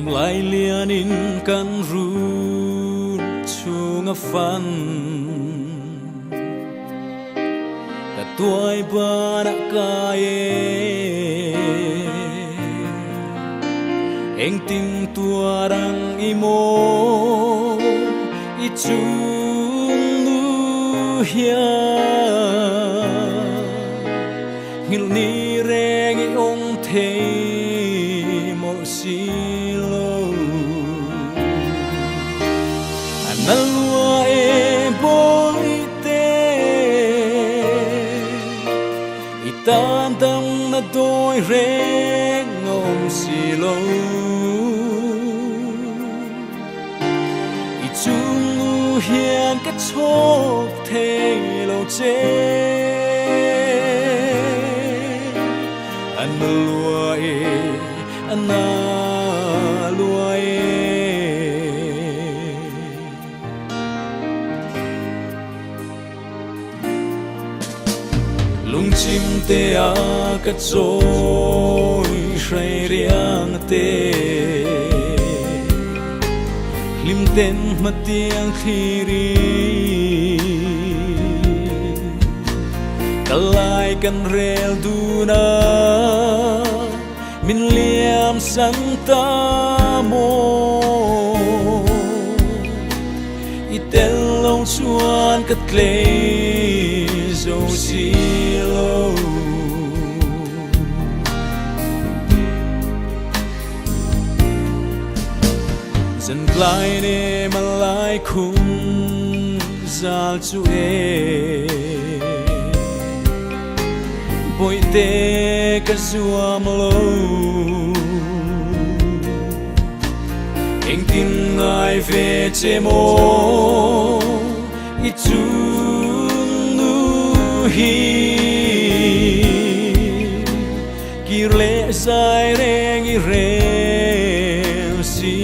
lai lianin kan run chunga fan ka tuai para kae eng tim tuarang imo ichung nu hia ngil ni reng i ong the mol silo analua e boite itandam na doi reng om silo ichung nu hian ka chok the lo che analua e analua e lung chim te a ka choi shrai riang te lim ten matiang khiri kalai kan rel duna min liam san ta mo itel long chuan kat klei zo silo dân lai ne malai khung zal chu e boi te ka zuam lo eng tin ngai ve che mo i chu nu hi kir le sai reng i re si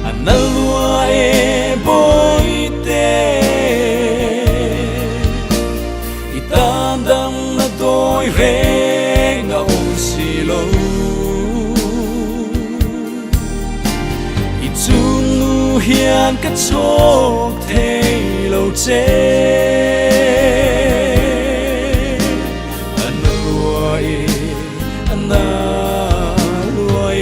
analua e boite itandam na doi reng a om silo ichung nu hian ka chok the lo che analua e analua e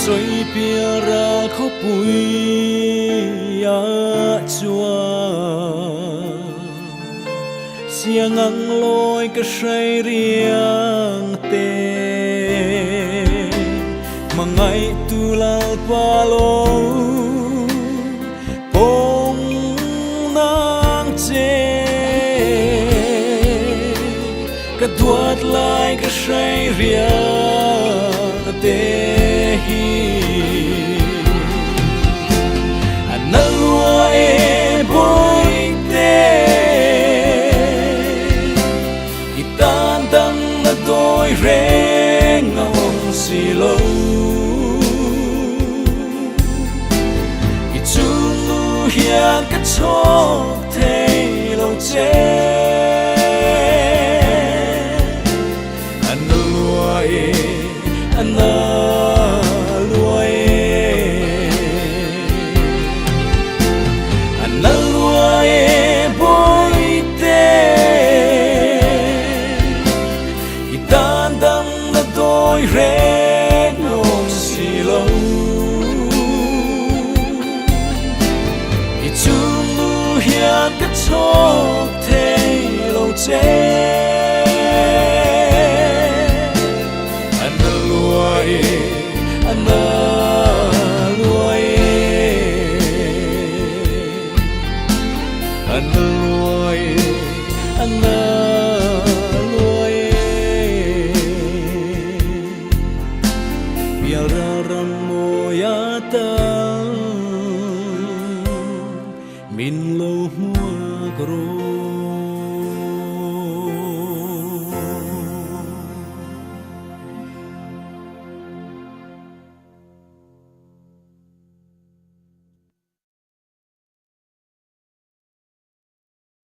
soi pia ra kho pui ya chua siang ang loi ka sai riang te mangai tu lal palo pong nang che ka duat lai ka sai riang te analua e boite itandam na doi reng a om silo ichung nu hian ka chok the lo che analua e analua e analua e boite itandam na doi reng om silo ichung nu hian ka chok the lo che